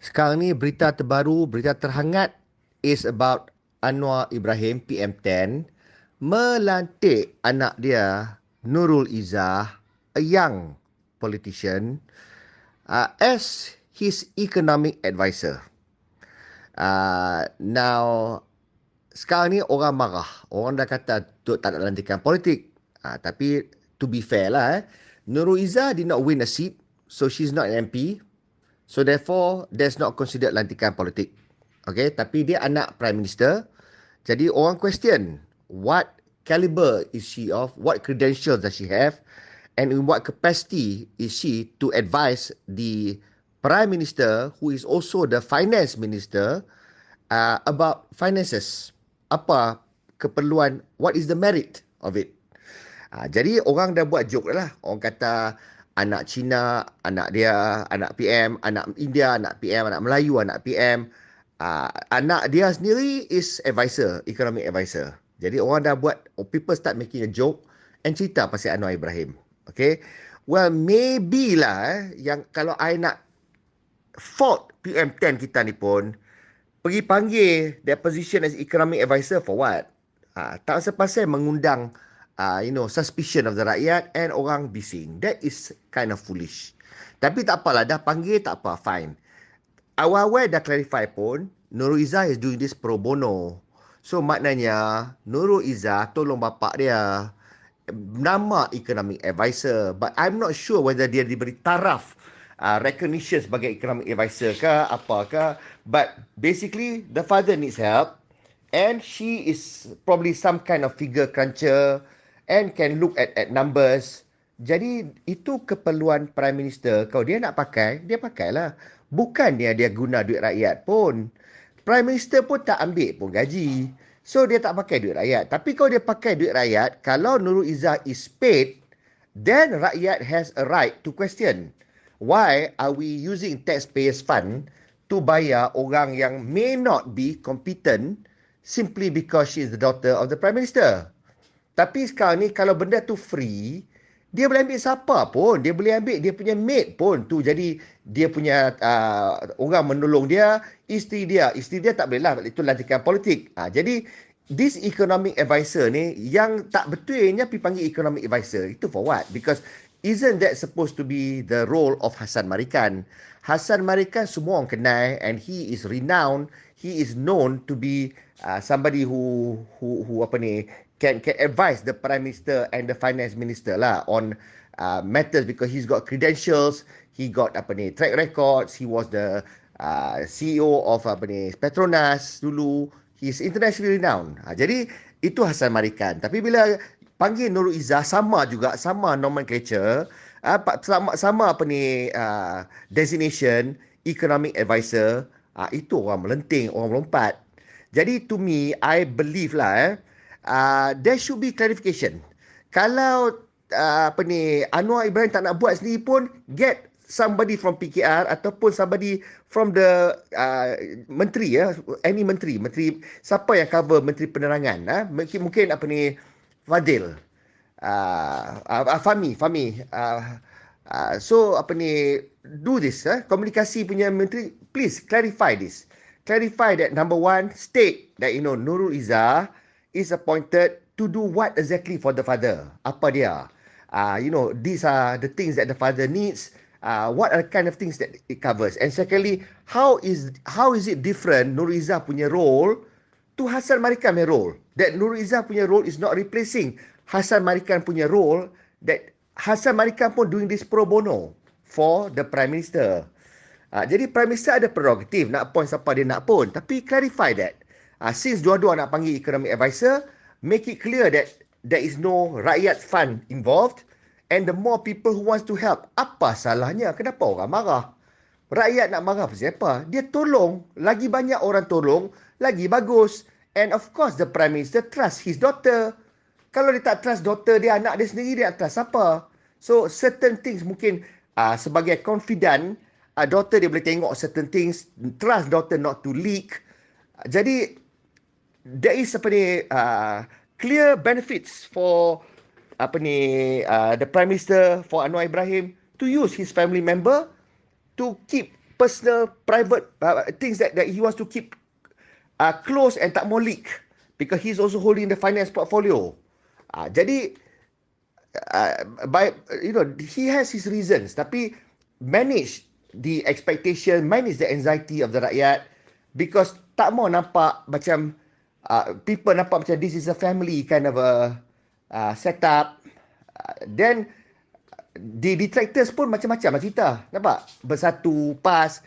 Sekarang ni berita terbaru, berita terhangat is about Anwar Ibrahim PM10 melantik anak dia Nurul Izzah, a young politician, as his economic advisor. Now, sekarang ni orang marah. Orang dah kata tak nak lantikan politik. Tapi to be fair lah, Nurul Izzah did not win a seat, so she's not an MP. So therefore, that's not considered lantikan politik. Okay, tapi dia anak Prime Minister. Jadi orang question, what caliber is she of? What credentials does she have? And in what capacity is she to advise the Prime Minister, who is also the Finance Minister, about finances? Apa keperluan? What is the merit of it? Jadi orang dah buat joke lah. Orang kata anak Cina, anak dia, anak PM, anak India, anak PM, anak Melayu, anak PM. Anak dia sendiri is advisor, economic advisor. Jadi orang dah buat, people start making a joke and cerita pasal Anwar Ibrahim. Okay. Well, maybe lah yang kalau I nak fault PM10 kita ni pun, pergi panggil their position as economic advisor for what? Tak sepasal mengundang suspicion of the rakyat and orang bising. That is kind of foolish. Tapi tak apalah, dah panggil tak apa, fine. Awal-awal dah clarify pun, Nurul Izzah is doing this pro bono. So maknanya, Nurul Izzah tolong bapak dia. Nama economic advisor. But I'm not sure whether dia diberi taraf recognition sebagai economic advisor ke, apa ke. But basically, the father needs help. And she is probably some kind of figure cruncher and can look at numbers. Jadi itu keperluan Prime Minister. Kalau dia nak pakai, dia pakailah. Bukan dia guna duit rakyat pun. Prime Minister pun tak ambil pun gaji. So dia tak pakai duit rakyat. Tapi kalau dia pakai duit rakyat, kalau Nurul Izzah is paid, then rakyat has a right to question. Why are we using taxpayers' fund to bayar orang yang may not be competent simply because she is the daughter of the Prime Minister? Tapi sekarang ni kalau benda tu free, dia boleh ambil siapa pun. Dia boleh ambil dia punya mate pun. Tu jadi dia punya orang menolong dia, isteri dia. Isteri dia tak boleh lah. Itu lantikan politik. Jadi this economic advisor ni yang tak betulnya pergi panggil economic advisor. Itu for what? Because isn't that supposed to be the role of Hassan Marikan? Hassan Marikan semua orang kenal and he is renowned. He is known to be somebody who can advise the Prime Minister and the Finance Minister lah on matters because he's got credentials, he got track records, he was the CEO of Petronas dulu, he's internationally renowned. Jadi itu Hassan Marikan. Tapi bila panggil Nurul Izzah sama nomenclature, sama designation economic advisor, itu orang melenting, orang melompat. Jadi to me, I believe lah there should be clarification. Kalau Anwar Ibrahim tak nak buat sendiri pun, get somebody from PKR ataupun somebody from the menteri, any menteri siapa yang cover menteri penerangan, mungkin Fadil, Fahmi, so do this, komunikasi punya menteri, please clarify this. Clarify that number one, state that Nurul Izzah is appointed to do what exactly for the father. Apa dia? These are the things that the father needs. What are the kind of things that it covers? And secondly, how is it different Nurul Izzah punya role to Hassan Marikan punya role? That Nurul Izzah punya role is not replacing Hassan Marikan punya role. That Hassan Marikan pun doing this pro bono for the Prime Minister. Jadi Prime Minister ada prerogatif nak appoint siapa dia nak pun. Tapi clarify that. Since dua-dua nak panggil economic advisor, make it clear that there is no rakyat fund involved and the more people who wants to help. Apa salahnya? Kenapa orang marah? Rakyat nak marah pasal apa? Dia tolong. Lagi banyak orang tolong, lagi bagus. And of course the Prime Minister trust his daughter. Kalau dia tak trust daughter dia, anak dia sendiri, dia nak trust apa? So certain things mungkin sebagai confident, daughter dia boleh tengok certain things, trust daughter not to leak. Jadi there is clear benefits for the Prime Minister, for Anwar Ibrahim to use his family member to keep personal, private things that he wants to keep close and tak mau leak, because he's also holding the finance portfolio. Jadi by he has his reasons, tapi manage the expectation, manage the anxiety of the rakyat, because tak mau nampak macam people nampak macam this is a family kind of a setup. Then the detractors pun macam-macam lah cerita, nampak, bersatu, PAS,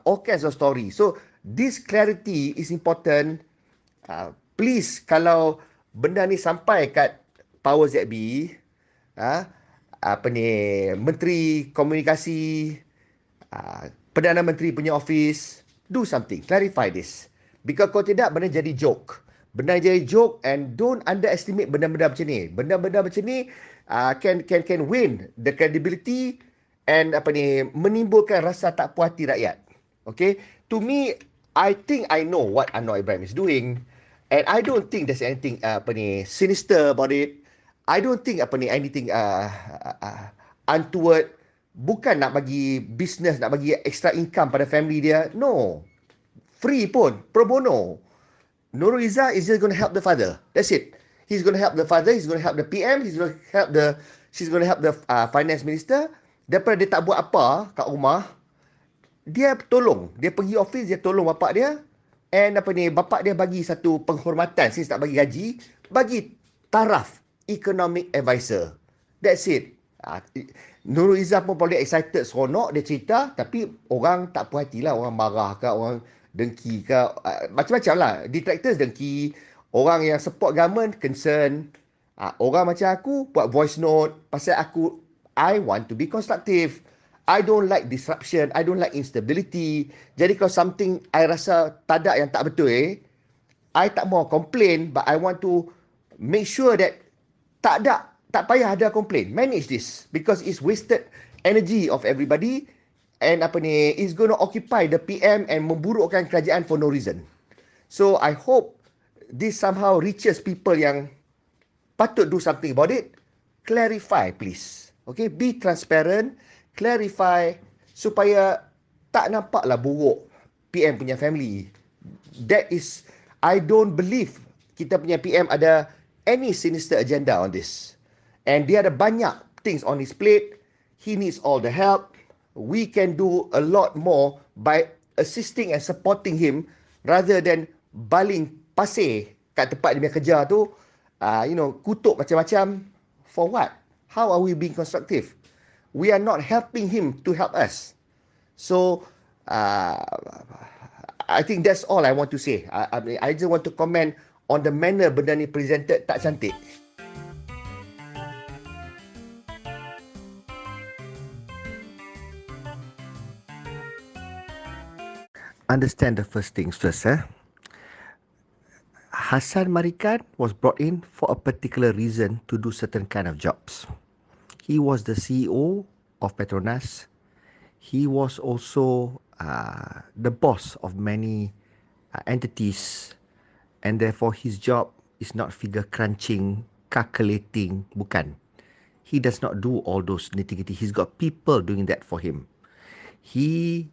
all kinds of story. So this clarity is important. Please, kalau benda ni sampai kat Powers that be, Menteri Komunikasi, Perdana Menteri punya office, do something, clarify this. Because kalau tidak, benda jadi joke. Benda jadi joke, and don't underestimate benda-benda macam ni. Benda-benda macam ni can win the credibility and menimbulkan rasa tak puas hati rakyat. Okay? To me, I think I know what Anwar Ibrahim is doing, and I don't think there's anything sinister about it. I don't think anything untoward. Bukan nak bagi business, nak bagi extra income pada family dia. No. Free pun, pro bono. Nurul Izzah is just going to help the father. That's it. He's going to help the father, he's going to help the PM, she's going to help the finance minister. Daripada dia tak buat apa kat rumah, dia tolong. Dia pergi office, dia tolong bapak dia. And bapak dia bagi satu penghormatan, since tak bagi gaji, bagi taraf economic advisor. That's it. Nurul Izzah pun probably excited, seronok dia cerita, tapi orang tak puas hati lah. Orang marah ke, orang dengki ke, macam-macam lah. Detractors dengki, orang yang support government concern. Orang macam aku buat voice note pasal I want to be constructive. I don't like disruption, I don't like instability. Jadi kalau something I rasa tadak yang tak betul, I tak mau complain, but I want to make sure that tak payah ada complain. Manage this, because it's wasted energy of everybody, and it's going to occupy the PM and memburukkan kerajaan for no reason. So I hope this somehow reaches people yang patut do something about it. Clarify, please. Okay, be transparent, clarify, supaya tak nampaklah buruk PM punya family. That is, I don't believe kita punya PM ada any sinister agenda on this. And dia ada banyak things on his plate. He needs all the help. We can do a lot more by assisting and supporting him, rather than baling pasir kat tempat dia punya kerja tu, kutuk macam-macam. For what? How are we being constructive? We are not helping him to help us. So, I think that's all I want to say. I just want to comment on the manner benda ni presented tak cantik. Understand the first things first. Hassan Marikan was brought in for a particular reason to do certain kind of jobs. He was the CEO of Petronas. He was also the boss of many entities, and therefore his job is not figure crunching, calculating, bukan. He does not do all those nitty-gritty. He's got people doing that for him. He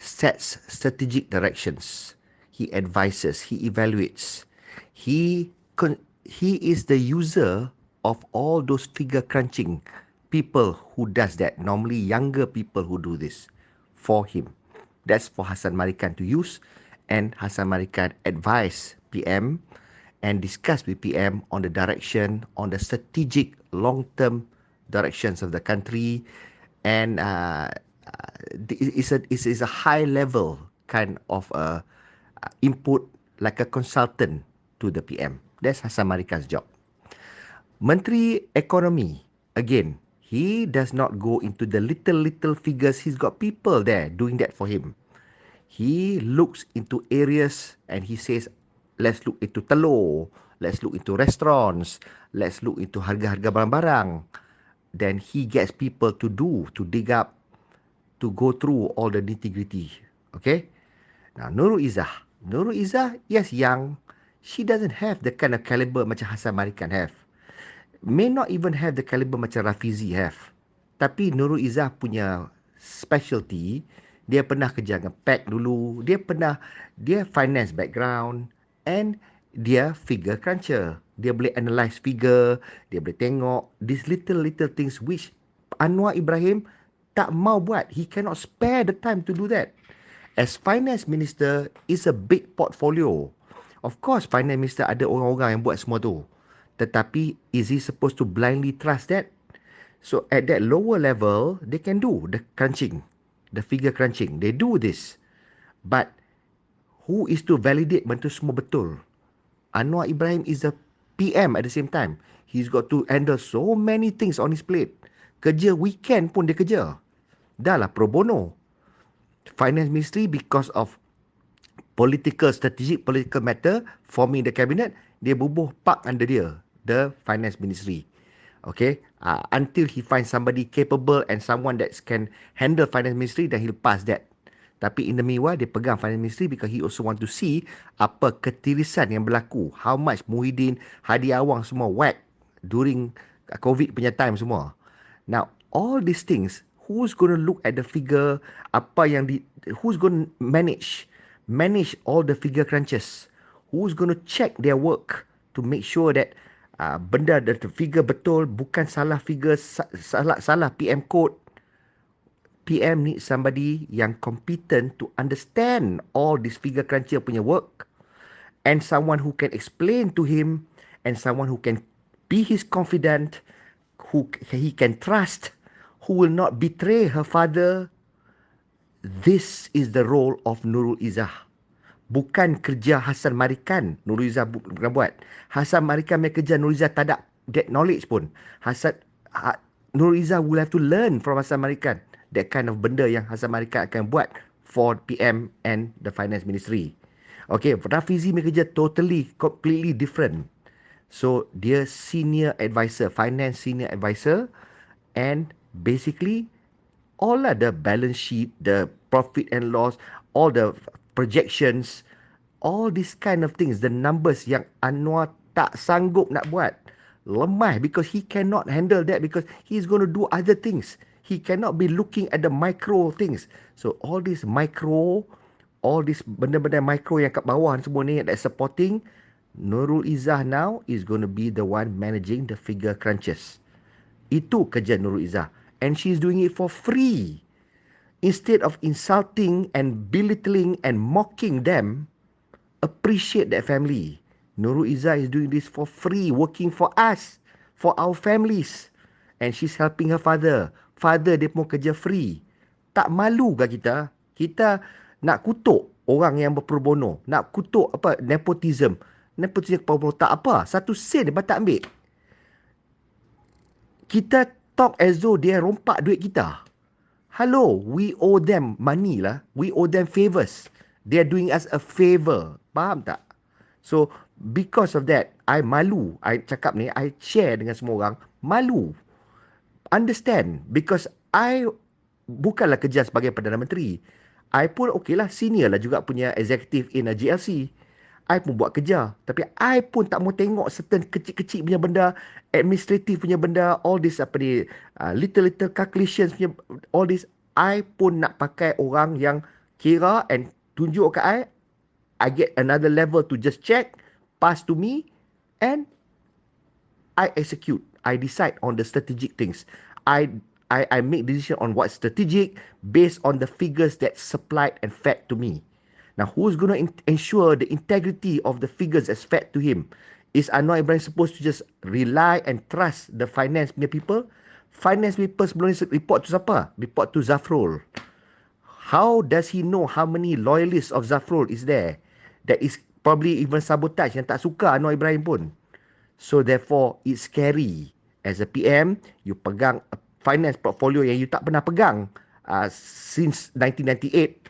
sets strategic directions. He advises. He evaluates. He is the user of all those figure crunching people who does that. Normally younger people who do this for him. That's for Hassan Marikan to use, and Hassan Marikan advise PM and discuss with PM on the direction, on the strategic long-term directions of the country, and it's a high-level kind of input, like a consultant to the PM. That's Hassan Marikan's job. Menteri Ekonomi, again, he does not go into the little figures. He's got people there doing that for him. He looks into areas and he says, let's look into telur, let's look into restaurants, let's look into harga-harga barang-barang. Then he gets people to dig up, to go through all the nitty-gritty. Okay? Now, Nurul Izzah, yes, young. She doesn't have the kind of caliber macam Hassan Marikan have. May not even have the caliber macam Rafizi have. Tapi Nurul Izzah punya specialty, Dia pernah kerja dengan PAC dulu. Dia finance background. And dia figure cruncher. Dia boleh analyse figure. Dia boleh tengok these little things which Anwar Ibrahim tak mau buat. He cannot spare the time to do that. As finance minister, is a big portfolio. Of course, finance minister ada orang-orang yang buat semua tu. Tetapi, is he supposed to blindly trust that? So, at that lower level, they can do the crunching, the figure crunching. They do this. But, who is to validate benda semua betul? Anwar Ibrahim is a PM at the same time. He's got to handle so many things on his plate. Kerja weekend pun dia kerja. Dah lah pro bono. Finance Ministry, because of strategic political matter, forming the cabinet, dia bubuh park under dia, the Finance Ministry. Okay, until he finds somebody capable and someone that can handle Finance Ministry, then he'll pass that. Tapi in the meanwhile, dia pegang Finance Ministry because he also want to see apa ketirisan yang berlaku. How much Muhyiddin, Hadi Awang semua whack during COVID punya time semua. Now, all these things, who's going to look at the figure, who's going to manage all the figure crunches? Who's going to check their work to make sure that the figure betul, bukan salah figure, salah PM code. PM needs somebody yang competent to understand all this figure cruncher punya work, and someone who can explain to him, and someone who can be his confidant, who he can trust, who will not betray her father. This is the role of Nurul Izzah. Bukan kerja Hasan Marikan Nurul Izzah bukan buat. Hasan Marikan punya kerja, Nurul Izzah tak ada that knowledge pun. Nurul Izzah will have to learn from Hasan Marikan. That kind of benda yang Hasan Marikan akan buat for PM and the Finance Ministry. Okay, Rafizi punya kerja completely different. So, dia senior advisor, finance senior advisor, and basically, all the balance sheet, the profit and loss, all the projections, all these kind of things, the numbers yang Anwar tak sanggup nak buat. Lemah because he cannot handle that because he's going to do other things. He cannot be looking at the micro things. So all this micro, all this benda-benda micro yang kat bawah semua ni that supporting, Nurul Izzah now is going to be the one managing the figure crunches. Itu kerja Nurul Izzah. And she's doing it for free. Instead of insulting and belittling and mocking them, appreciate that family. Nurul Izzah is doing this for free, working for us, for our families. And she's helping her father. Father dia pun kerja free. Tak malu ke kita? Kita nak kutuk orang yang berpro bono. Nak kutuk nepotism. Nepotism pro bono tak apa. 1 sen dia tak ambil. Kita talk as though dia rompak duit kita. Hello, we owe them money lah. We owe them favours. They are doing us a favour. Faham tak? So, because of that, I malu. I cakap ni, I share dengan semua orang. Malu. Understand. Because I bukanlah kerja sebagai Perdana Menteri. I pun okey lah, senior lah juga punya executive in a GLC. I pun buat kerja. Tapi I pun tak mau tengok certain kecil-kecil punya benda, administrative punya benda, all this little calculations punya, all this. I pun nak pakai orang yang kira and tunjuk kat I get another level to just check, pass to me, and I execute. I decide on the strategic things. I make decision on what's strategic based on the figures that supplied and fed to me. Now, who's going to ensure the integrity of the figures that's fed to him? Is Anwar Ibrahim supposed to just rely and trust the finance punya people? Finance people sebelum ni report to siapa? Report to Zafrul. How does he know how many loyalists of Zafrul is there? That is probably even sabotage yang tak suka Anwar Ibrahim pun. So therefore, it's scary. As a PM, you pegang a finance portfolio yang you tak pernah pegang since 1998.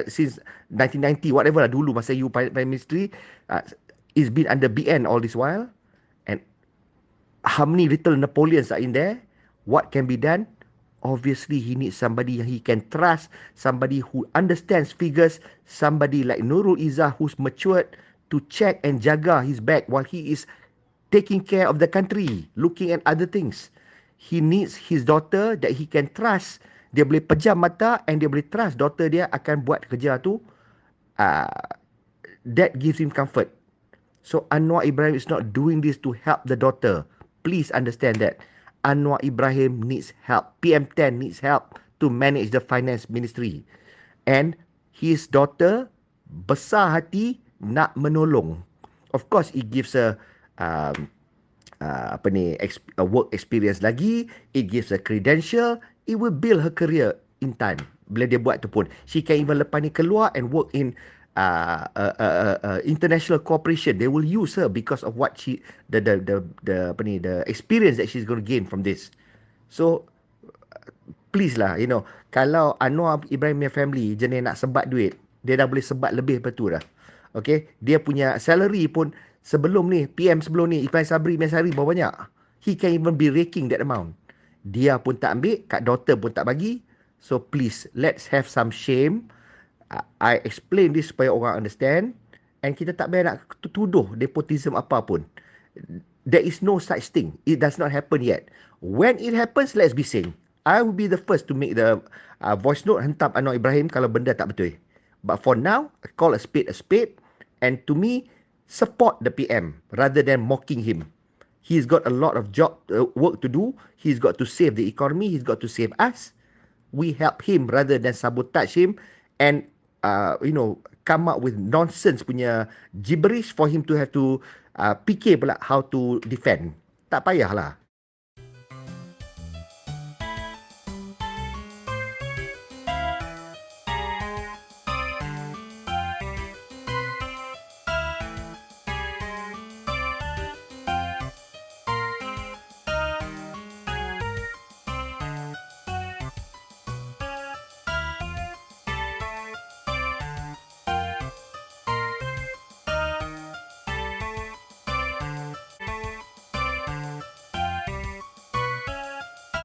Since 1990, whatever lah dulu masa you Prime Ministry, it's been under BN all this while. And how many little Napoleons are in there? What can be done? Obviously, he needs somebody he can trust, somebody who understands figures, somebody like Nurul Izzah who's matured to check and jaga his back while he is taking care of the country, looking at other things. He needs his daughter that he can trust, Dia boleh pejam mata and dia boleh trust daughter dia akan buat kerja tu. Uh, that gives him comfort. So Anwar Ibrahim is not doing this to help the daughter. Please understand that. Anwar Ibrahim needs help. PM10 needs help to manage the finance ministry. And his daughter besar hati nak menolong. Of course, it gives um, a work experience lagi. It gives a credential. It will build her career in time. Bila dia buat tu pun, she can even lepas ni keluar and work in international cooperation. They will use her because of what the experience that she's going to gain from this. So please lah, kalau Anwar Ibrahim punya family jenis nak sebat duit, dia dah boleh sebat lebih daripada tu dah. Okay, dia punya salary pun sebelum ni, PM sebelum ni, Ibrahim Sabri Mesari berapa banyak? He can even be raking that amount. Dia pun tak ambil, kat daughter pun tak bagi. So please, let's have some shame. I explain this supaya orang understand. And kita tak payah nak tuduh nepotism apa pun. There is no such thing. It does not happen yet. When it happens, let's be sane. I will be the first to make the voice note hantar Anwar Ibrahim kalau benda tak betul. But for now, I call a spade. And to me, support the PM rather than mocking him. He's got a lot of work to do. He's got to save the economy. He's got to save us. We help him rather than sabotage him and come up with nonsense punya gibberish for him to have to fikir pula how to defend. Tak payahlah.